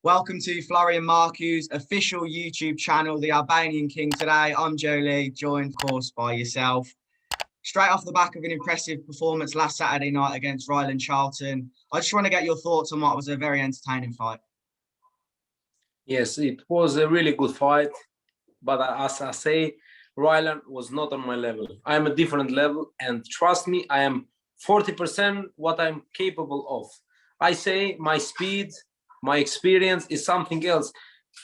Welcome to Florian Marku's official YouTube channel, The Albanian King. Today, I'm Joe Leigh, joined, of course, by yourself. Straight off the back of an impressive performance last Saturday night against Rylan Charlton, I just want to get your thoughts on what was a very entertaining fight. Yes, it was a really good fight, but as I say, Rylan was not on my level. I am a different level, and trust me, I am 40% what I'm capable of. I say my speed, my experience is something else.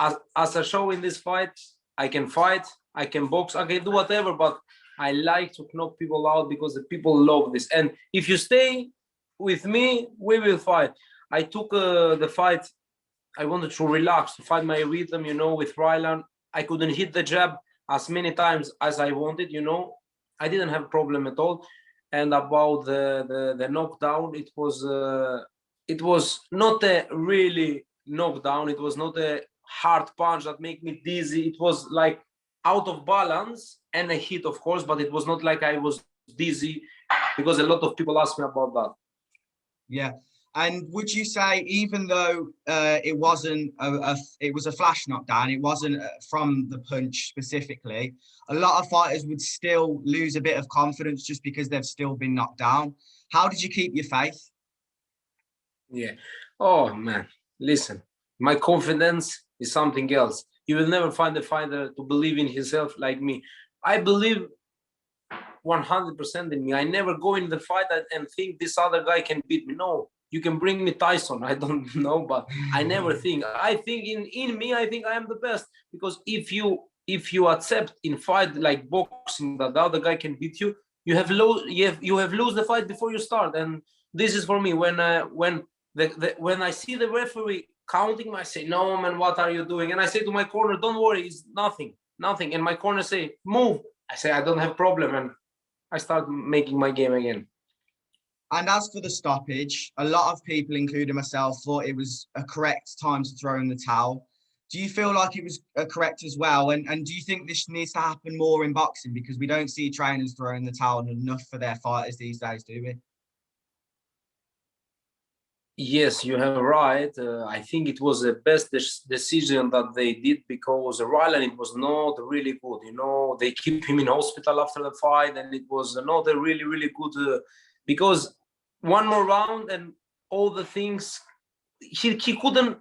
As I show in this fight, I can box, I can do whatever, but I like to knock people out because the people love this. And if you stay with me, we will fight. I took the fight, I wanted to relax, to find my rhythm, with Rylan. I couldn't hit the jab as many times as I wanted, I didn't have a problem at all. And about the knockdown, it was not a really knockdown. It was not a hard punch that made me dizzy. It was like out of balance and a hit, of course, but it was not like I was dizzy, because a lot of people ask me about that. Yeah. And would you say, even though it wasn't it was a flash knockdown, it wasn't from the punch specifically, a lot of fighters would still lose a bit of confidence just because they've still been knocked down. How did you keep your faith? Yeah. Oh, man. Listen, my confidence is something else. You will never find a fighter to believe in himself like me. I believe 100% in me. I never go in the fight and think this other guy can beat me. No, you can bring me Tyson. I don't know, but I never think. I think in me, I think I am the best. Because if you accept in fight like boxing that the other guy can beat you, you have lose the fight before you start. And this is for me. When I see the referee counting, I say, no, man, what are you doing? And I say to my corner, don't worry, it's nothing. And my corner say, move. I say, I don't have problem. And I start making my game again. And as for the stoppage, a lot of people, including myself, thought it was a correct time to throw in the towel. Do you feel like it was correct as well? And do you think this needs to happen more in boxing? Because we don't see trainers throwing the towel enough for their fighters these days, do we? Yes, you have right. I think it was the best decision that they did, because Rylan, it was not really good. They keep him in hospital after the fight, and it was not a really, really good, because one more round and all the things he couldn't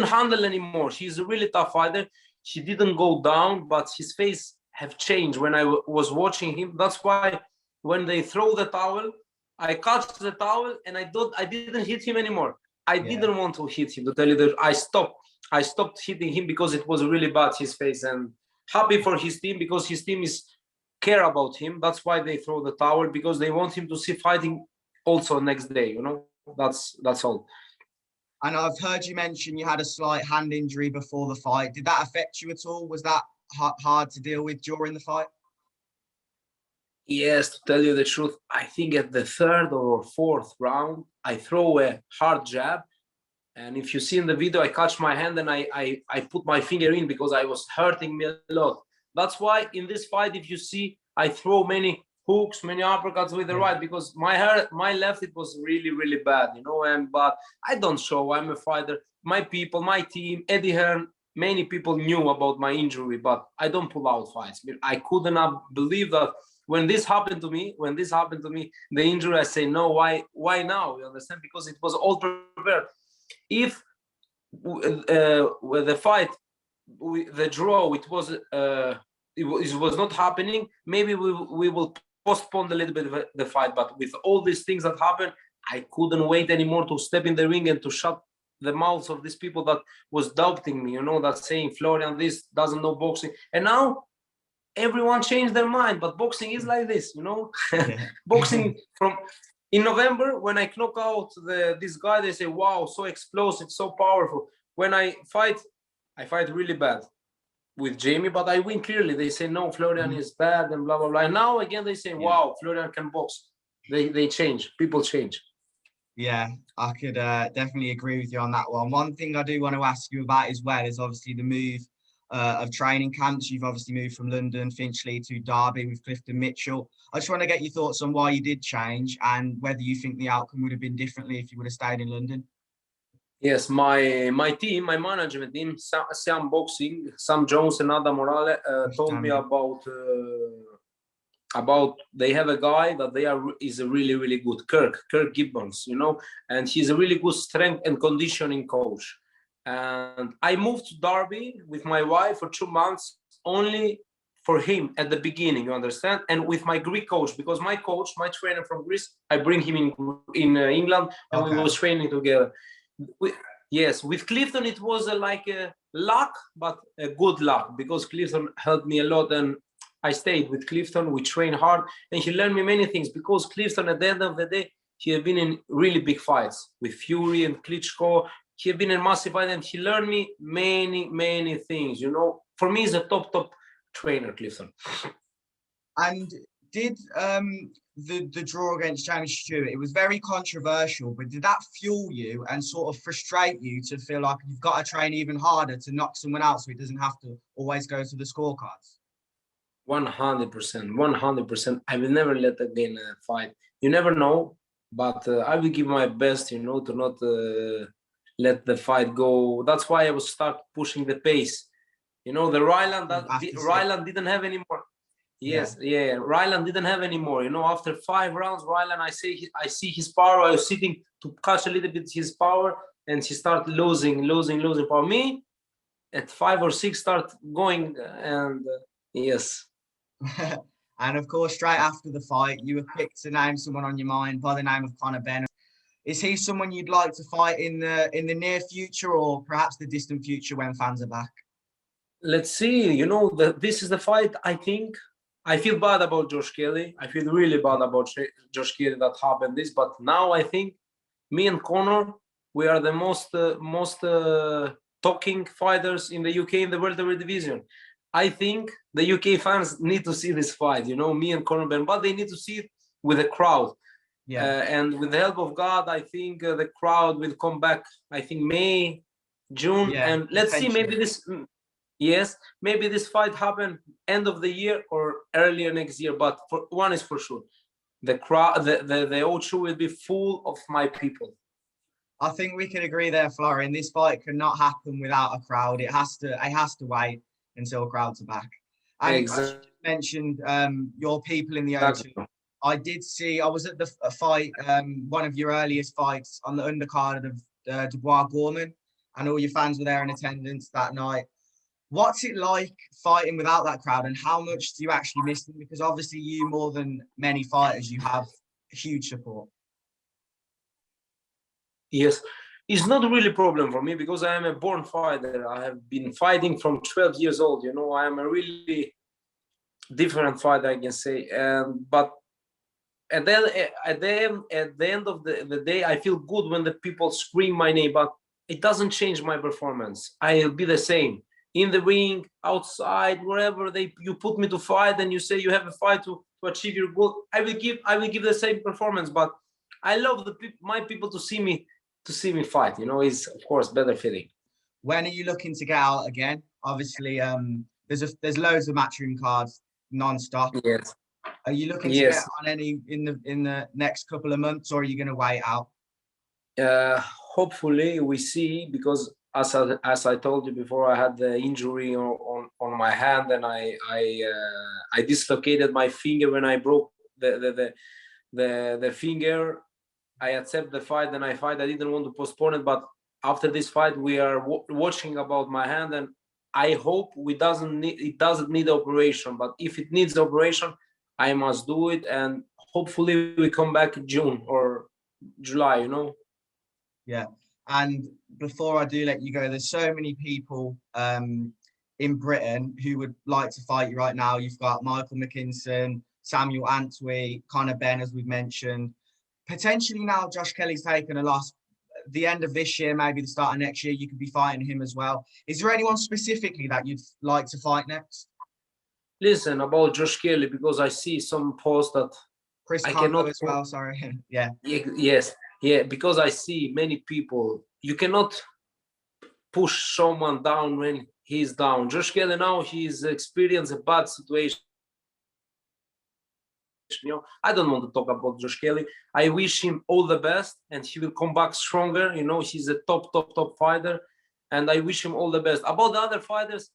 handle anymore. He's a really tough fighter. He didn't go down, but his face have changed when I was watching him. That's why when they throw the towel, I catch the towel and I didn't hit him anymore. I didn't want to hit him, to tell you that. I stopped hitting him because it was really bad, his face, and happy for his team, because his team is care about him. That's why they throw the towel, because they want him to see fighting also next day. That's all. And I've heard you mention you had a slight hand injury before the fight. Did that affect you at all? Was that hard to deal with during the fight? Yes, to tell you the truth, I think at the third or fourth round, I throw a hard jab. And if you see in the video, I catch my hand and I put my finger in, because I was hurting me a lot. That's why in this fight, if you see, I throw many hooks, many uppercuts with the right, because my left, it was really, really bad, but I don't show. I'm a fighter. My people, my team, Eddie Hearn, many people knew about my injury, but I don't pull out fights. I couldn't believe that. When this happened to me, the injury, I say, no, why now? You understand? Because it was all prepared. If with the fight, the draw, it was not happening, maybe we will postpone a little bit of the fight. But with all these things that happened, I couldn't wait anymore to step in the ring and to shut the mouths of these people that was doubting me, that saying, Florian, this doesn't know boxing. And now everyone changed their mind, but boxing is like this, Boxing in November, when I knock out this guy, they say, wow, so explosive, so powerful. When I fight really bad with Jamie, but I win clearly. They say, no, Florian is bad and blah, blah, blah. And now again, they say, wow, Florian can box. They change. People change. Yeah, I could definitely agree with you on that one. One thing I do want to ask you about as well is obviously the move of training camps. You've obviously moved from London, Finchley to Derby with Clifton Mitchell. I just want to get your thoughts on why you did change and whether you think the outcome would have been differently if you would have stayed in London. Yes, my team, my management team, Sam Boxing, Sam Jones and Adam Morale told me about they have a guy that is a really good Kirk Gibbons, and he's a really good strength and conditioning coach. And I moved to Derby with my wife for 2 months only for him at the beginning, you understand? And with my Greek coach, because my trainer from Greece, I bring him in England, and we was training together. With Clifton, it was like a luck, but a good luck, because Clifton helped me a lot, and I stayed with Clifton. We trained hard, and he learned me many things, because Clifton, at the end of the day, he had been in really big fights with Fury and Klitschko. He had been in massive fights, and he learned me many things. For me, he's a top trainer, Clifton. And did the draw against James Stewart, it was very controversial, but did that fuel you and sort of frustrate you to feel like you've got to train even harder to knock someone out so he doesn't have to always go to the scorecards? 100%. I will never let again fight. You never know, but I will give my best, to not let the fight go. That's why I will start pushing the pace. The Rylan didn't have any more. Yes, yeah. Rylan didn't have any more. After 5 rounds, Rylan, I see his power. I was sitting to catch a little bit his power, and he started losing power. Me, at 5 or 6, start going, and yes. And of course, straight after the fight, you were quick to name someone on your mind by the name of Conor Benn. Is he someone you'd like to fight in the near future, or perhaps the distant future when fans are back? Let's see. This is the fight. I think I feel bad about Josh Kelly. I feel really bad about Josh Kelly that happened this. But now I think me and Conor, we are the most talking fighters in the UK in the welterweight division. I think the UK fans need to see this fight. Me and Conor Benn, but they need to see it with a crowd. Yeah. And with the help of God, I think the crowd will come back. I think May, June, and let's see. Maybe this fight happen end of the year or earlier next year. But one is for sure, the crowd, the O2 will be full of my people. I think we can agree there, Florian. This fight cannot happen without a crowd. It has to wait until crowds are back. And exactly. As you mentioned, your people in the O2. Exactly. I was at the fight, one of your earliest fights on the undercard of Dubois Gorman, and all your fans were there in attendance that night. What's it like fighting without that crowd, and how much do you actually miss them? Because obviously you, more than many fighters, you have huge support. Yes, it's not really a problem for me, because I am a born fighter. I have been fighting from 12 years old. I am a really different fighter, I can say. But at the end of the day, I feel good when the people scream my name, but it doesn't change my performance. I'll be the same in the ring, outside, wherever you put me to fight, and you say you have a fight to achieve your goal. I will give the same performance, but I love my people to see me fight. Is of course better feeling. When are you looking to get out again? Obviously, there's loads of matchroom cards non-stop. Yes. Are you looking to get on any in the next couple of months, or are you going to wait out? Hopefully we see, because as I told you before, I had the injury on my hand, and I dislocated my finger when I broke the finger. I accept the fight, and I fight. I didn't want to postpone it, but after this fight, we are watching about my hand, and I hope it doesn't need operation. But if it needs operation, I must do it, and hopefully we come back in June or July. Yeah. And before I do let you go, there's so many people in Britain who would like to fight you right now. You've got Michael McKinson, Samuel Antwi, Conor Benn, as we've mentioned. Potentially now Josh Kelly's taken a loss. The end of this year, maybe the start of next year, you could be fighting him as well. Is there anyone specifically that you'd like to fight next? Listen, about Josh Kelly, because I see some posts that Chris Congo as well, sorry. Yeah. Yes. Yeah, because I see many people, you cannot push someone down when he's down. Josh Kelly now, he's experienced a bad situation. I don't want to talk about Josh Kelly. I wish him all the best, and he will come back stronger. He's a top fighter, and I wish him all the best. About the other fighters,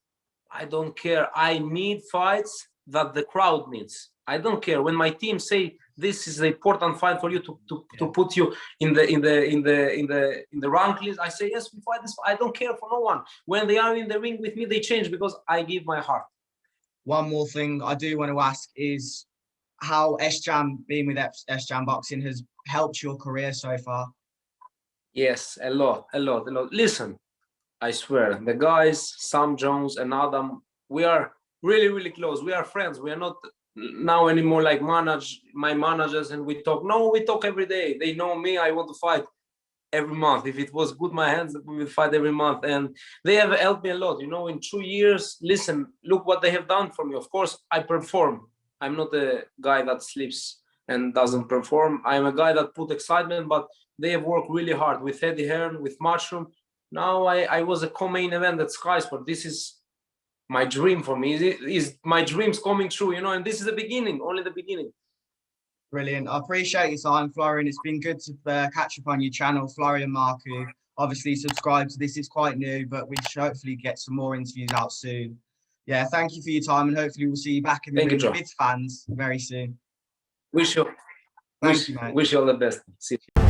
I don't care. I need fights that the crowd needs. I don't care when my team say this is the important fight for you to put you in the rank list. I say yes, we fight this. I don't care for no one. When they are in the ring with me, they change because I give my heart. One more thing I do want to ask is how S-Jam, being with S-Jam Boxing, has helped your career so far. Yes, a lot. Listen, I swear, the guys, Sam Jones and Adam, we are really close. We are friends. We are not now anymore like my managers and we talk. No, we talk every day. They know me. I want to fight every month. If it was good, my hands, we will fight every month. And they have helped me a lot. In 2 years, listen, look what they have done for me. Of course, I perform. I'm not a guy that sleeps and doesn't perform. I'm a guy that put excitement, but they have worked really hard with Eddie Hearn, with Mushroom. Now I was a co-main event at Sky Sport. This is my dream for me. Is my dreams coming true, and this is the beginning, only the beginning. Brilliant. I appreciate your time, Florian. It's been good to catch up on your channel, Florian Marku. Obviously, subscribe to this. It's quite new, but we should hopefully get some more interviews out soon. Yeah, thank you for your time, and hopefully we'll see you back in the ring with fans very soon. Wish you all the best. See you.